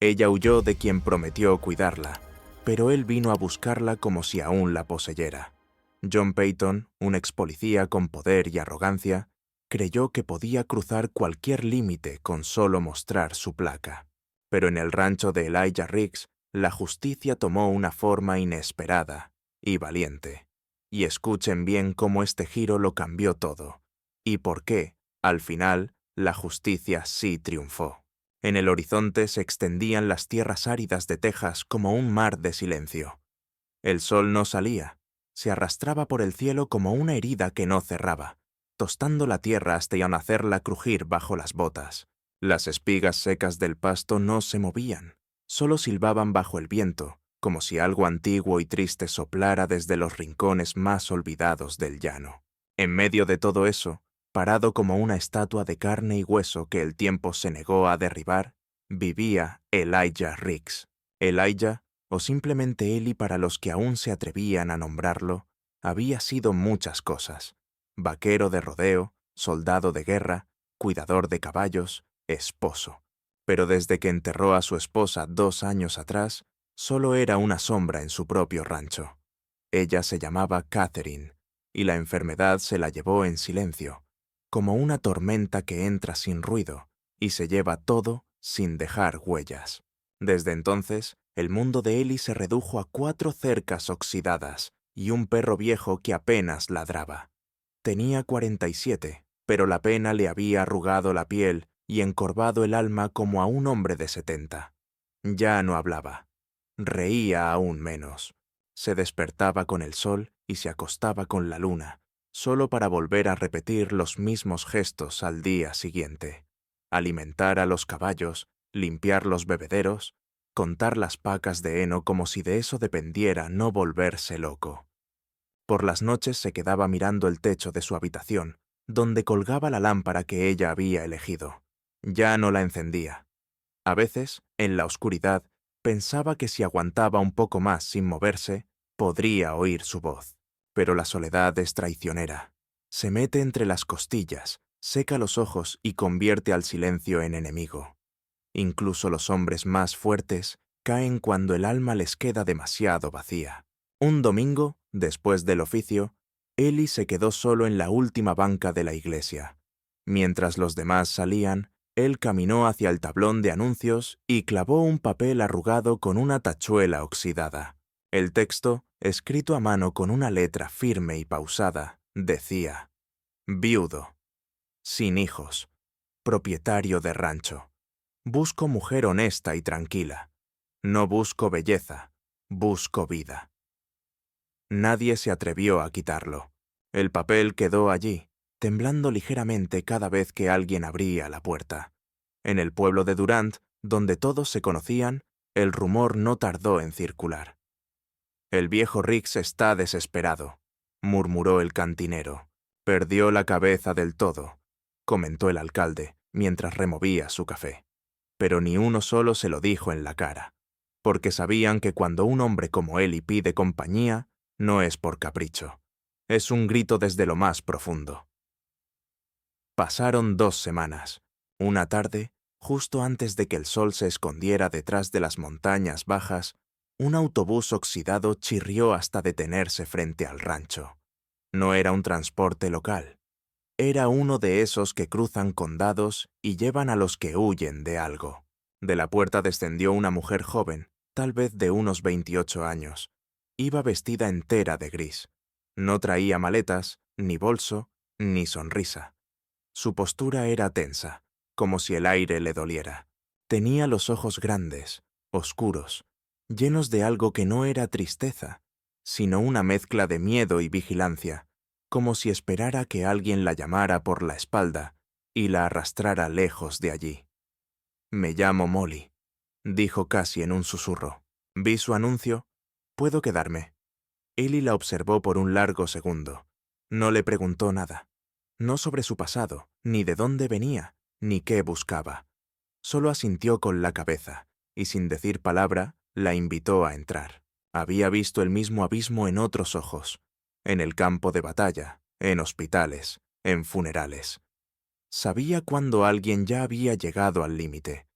Ella huyó de quien prometió cuidarla, pero él vino a buscarla como si aún la poseyera. John Peyton, un ex policía con poder y arrogancia, creyó que podía cruzar cualquier límite con solo mostrar su placa. Pero en el rancho de Elijah Riggs, la justicia tomó una forma inesperada y valiente. Y escuchen bien cómo este giro lo cambió todo, y por qué, al final, la justicia sí triunfó. En el horizonte se extendían las tierras áridas de Texas como un mar de silencio. El sol no salía, se arrastraba por el cielo como una herida que no cerraba, tostando la tierra hasta hacerla crujir bajo las botas. Las espigas secas del pasto no se movían, solo silbaban bajo el viento, como si algo antiguo y triste soplara desde los rincones más olvidados del llano. En medio de todo eso, parado como una estatua de carne y hueso que el tiempo se negó a derribar, vivía Elijah Riggs. Elijah, o simplemente Eli para los que aún se atrevían a nombrarlo, había sido muchas cosas: vaquero de rodeo, soldado de guerra, cuidador de caballos, esposo. Pero desde que enterró a su esposa 2 años atrás, solo era una sombra en su propio rancho. Ella se llamaba Catherine, y la enfermedad se la llevó en silencio, como una tormenta que entra sin ruido y se lleva todo sin dejar huellas. Desde entonces, el mundo de Eli se redujo a 4 cercas oxidadas y un perro viejo que apenas ladraba. Tenía 47, pero la pena le había arrugado la piel y encorvado el alma como a un hombre de 70. Ya no hablaba. Reía aún menos. Se despertaba con el sol y se acostaba con la luna, solo para volver a repetir los mismos gestos al día siguiente. Alimentar a los caballos, limpiar los bebederos, contar las pacas de heno como si de eso dependiera no volverse loco. Por las noches se quedaba mirando el techo de su habitación, donde colgaba la lámpara que ella había elegido. Ya no la encendía. A veces, en la oscuridad, pensaba que si aguantaba un poco más sin moverse, podría oír su voz. Pero la soledad es traicionera. Se mete entre las costillas, seca los ojos y convierte al silencio en enemigo. Incluso los hombres más fuertes caen cuando el alma les queda demasiado vacía. Un domingo, después del oficio, Eli se quedó solo en la última banca de la iglesia. Mientras los demás salían, él caminó hacia el tablón de anuncios y clavó un papel arrugado con una tachuela oxidada. El texto, escrito a mano con una letra firme y pausada, decía: viudo, sin hijos, propietario de rancho. Busco mujer honesta y tranquila. No busco belleza, busco vida. Nadie se atrevió a quitarlo. El papel quedó allí, temblando ligeramente cada vez que alguien abría la puerta. En el pueblo de Durant, donde todos se conocían, el rumor no tardó en circular. «El viejo Riggs está desesperado», murmuró el cantinero. «Perdió la cabeza del todo», comentó el alcalde, mientras removía su café. Pero ni uno solo se lo dijo en la cara, porque sabían que cuando un hombre como Eli pide compañía, no es por capricho. Es un grito desde lo más profundo. Pasaron 2 semanas. Una tarde, justo antes de que el sol se escondiera detrás de las montañas bajas, un autobús oxidado chirrió hasta detenerse frente al rancho. No era un transporte local. Era uno de esos que cruzan condados y llevan a los que huyen de algo. De la puerta descendió una mujer joven, tal vez de unos 28 años. Iba vestida entera de gris. No traía maletas, ni bolso, ni sonrisa. Su postura era tensa, como si el aire le doliera. Tenía los ojos grandes, oscuros, llenos de algo que no era tristeza, sino una mezcla de miedo y vigilancia, como si esperara que alguien la llamara por la espalda y la arrastrara lejos de allí. «Me llamo Molly», dijo casi en un susurro. «Vi su anuncio. Puedo quedarme». Eli la observó por un largo segundo. No le preguntó nada. No sobre su pasado, ni de dónde venía, ni qué buscaba. Solo asintió con la cabeza, y sin decir palabra, la invitó a entrar. Había visto el mismo abismo en otros ojos, en el campo de batalla, en hospitales, en funerales. Sabía cuando alguien ya había llegado al límite,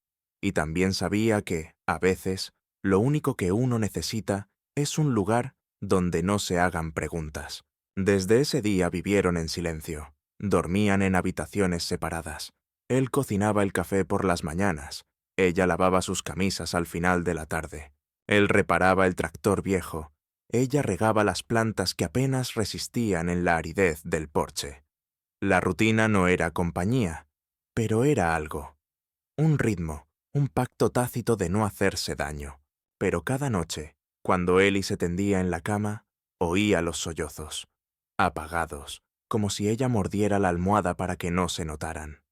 y también sabía que, a veces, lo único que uno necesita es un lugar donde no se hagan preguntas. Desde ese día vivieron en silencio. Dormían en habitaciones separadas. Él cocinaba el café por las mañanas. Ella lavaba sus camisas al final de la tarde. Él reparaba el tractor viejo. Ella regaba las plantas que apenas resistían en la aridez del porche. La rutina no era compañía, pero era algo. Un ritmo, un pacto tácito de no hacerse daño. Pero cada noche, cuando Ellie se tendía en la cama, oía los sollozos, apagados, como si ella mordiera la almohada para que no se notaran.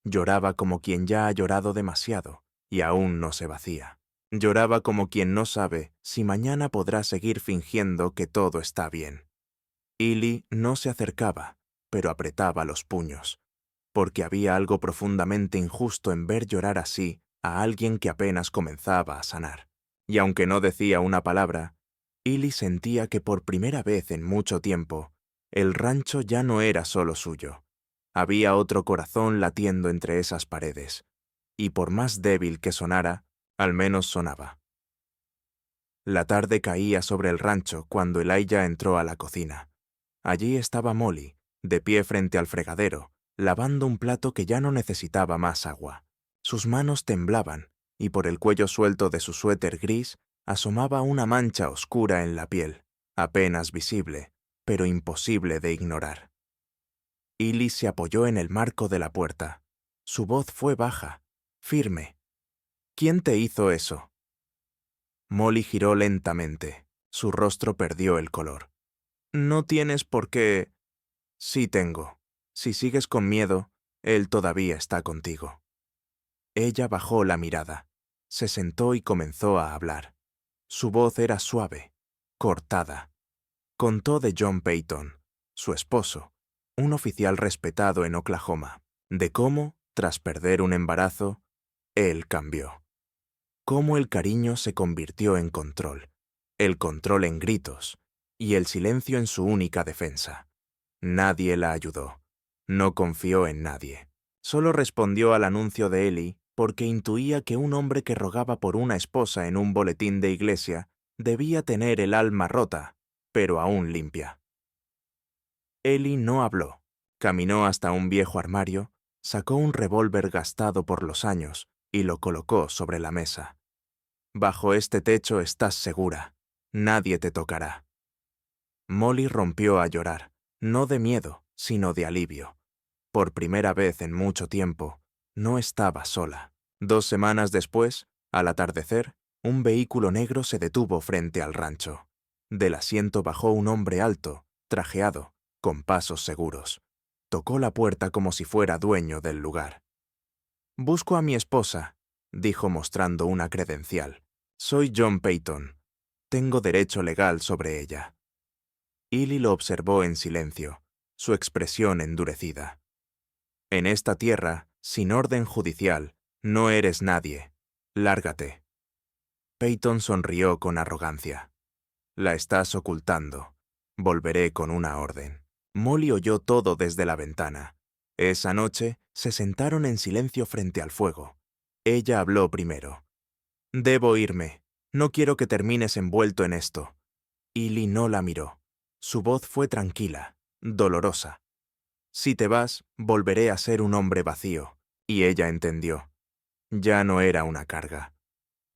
Lloraba como quien ya ha llorado demasiado y aún no se vacía. Lloraba como quien no sabe si mañana podrá seguir fingiendo que todo está bien. Ellie no se acercaba, pero apretaba los puños, porque había algo profundamente injusto en ver llorar así a alguien que apenas comenzaba a sanar. Y aunque no decía una palabra, Ellie sentía que por primera vez en mucho tiempo, el rancho ya no era solo suyo. Había otro corazón latiendo entre esas paredes, y por más débil que sonara, al menos sonaba. La tarde caía sobre el rancho cuando Elijah entró a la cocina. Allí estaba Molly, de pie frente al fregadero, lavando un plato que ya no necesitaba más agua. Sus manos temblaban, y por el cuello suelto de su suéter gris asomaba una mancha oscura en la piel, apenas visible, pero imposible de ignorar. Ellie se apoyó en el marco de la puerta. Su voz fue baja, firme. ¿Quién te hizo eso? Molly giró lentamente. Su rostro perdió el color. No tienes por qué... Sí tengo. Si sigues con miedo, él todavía está contigo. Ella bajó la mirada. Se sentó y comenzó a hablar. Su voz era suave, cortada. Contó de John Peyton, su esposo, un oficial respetado en Oklahoma, de cómo, tras perder un embarazo, él cambió. Cómo el cariño se convirtió en control, el control en gritos, y el silencio en su única defensa. Nadie la ayudó. No confió en nadie. Solo respondió al anuncio de Ellie porque intuía que un hombre que rogaba por una esposa en un boletín de iglesia debía tener el alma rota, pero aún limpia. Ellie no habló. Caminó hasta un viejo armario, sacó un revólver gastado por los años y lo colocó sobre la mesa. Bajo este techo estás segura. Nadie te tocará. Molly rompió a llorar, no de miedo, sino de alivio. Por primera vez en mucho tiempo, no estaba sola. 2 semanas después, al atardecer, un vehículo negro se detuvo frente al rancho. Del asiento bajó un hombre alto, trajeado, con pasos seguros. Tocó la puerta como si fuera dueño del lugar. «Busco a mi esposa», dijo mostrando una credencial. «Soy John Peyton. Tengo derecho legal sobre ella». Ellie lo observó en silencio, su expresión endurecida. «En esta tierra, sin orden judicial, no eres nadie. Lárgate». Peyton sonrió con arrogancia. «La estás ocultando. Volveré con una orden». Molly oyó todo desde la ventana. Esa noche se sentaron en silencio frente al fuego. Ella habló primero. «Debo irme. No quiero que termines envuelto en esto». Ellie no la miró. Su voz fue tranquila, dolorosa. «Si te vas, volveré a ser un hombre vacío». Y ella entendió. Ya no era una carga.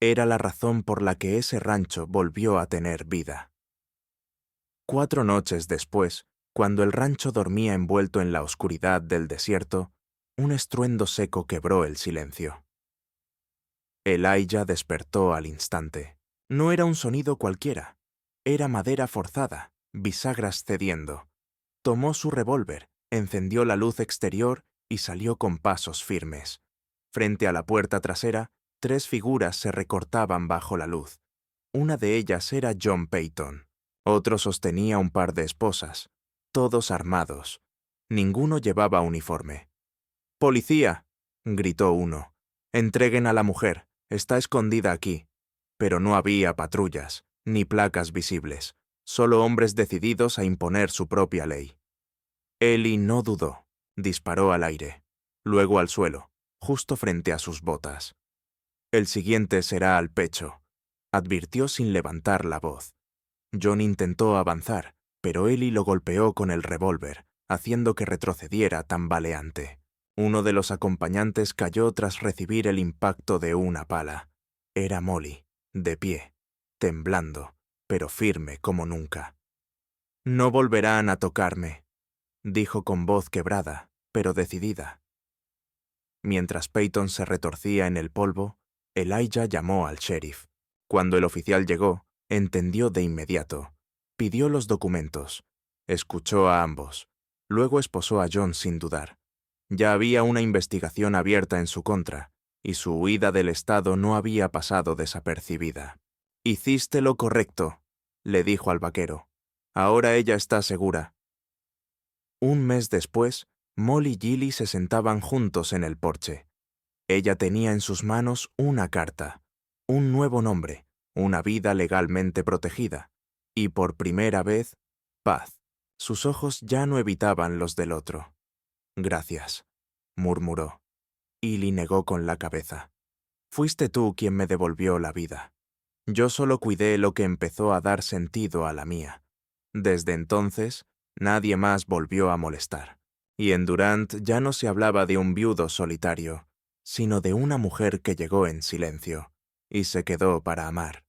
Era la razón por la que ese rancho volvió a tener vida. 4 noches después, cuando el rancho dormía envuelto en la oscuridad del desierto, un estruendo seco quebró el silencio. Elijah despertó al instante. No era un sonido cualquiera. Era madera forzada, bisagras cediendo. Tomó su revólver, encendió la luz exterior y salió con pasos firmes. Frente a la puerta trasera, 3 figuras se recortaban bajo la luz. Una de ellas era John Peyton. Otro sostenía un par de esposas, todos armados. Ninguno llevaba uniforme. «¡Policía!», gritó uno. «Entreguen a la mujer, está escondida aquí». Pero no había patrullas, ni placas visibles, solo hombres decididos a imponer su propia ley. Ellie no dudó. Disparó al aire, luego al suelo, justo frente a sus botas. El siguiente será al pecho, advirtió sin levantar la voz. John intentó avanzar, pero Ellie lo golpeó con el revólver, haciendo que retrocediera tambaleante. Uno de los acompañantes cayó tras recibir el impacto de una pala. Era Molly, de pie, temblando, pero firme como nunca. «No volverán a tocarme», dijo con voz quebrada, pero decidida. Mientras Peyton se retorcía en el polvo, Elijah llamó al sheriff. Cuando el oficial llegó, entendió de inmediato. Pidió los documentos. Escuchó a ambos. Luego esposó a John sin dudar. Ya había una investigación abierta en su contra, y su huida del estado no había pasado desapercibida. «Hiciste lo correcto», le dijo al vaquero. «Ahora ella está segura». Un mes después, Molly y Gilly se sentaban juntos en el porche. Ella tenía en sus manos una carta, un nuevo nombre, una vida legalmente protegida, y por primera vez, paz. Sus ojos ya no evitaban los del otro. «Gracias», murmuró. Illy negó con la cabeza. «Fuiste tú quien me devolvió la vida. Yo solo cuidé lo que empezó a dar sentido a la mía. Desde entonces, nadie más volvió a molestar. Y en Durant ya no se hablaba de un viudo solitario, sino de una mujer que llegó en silencio y se quedó para amar.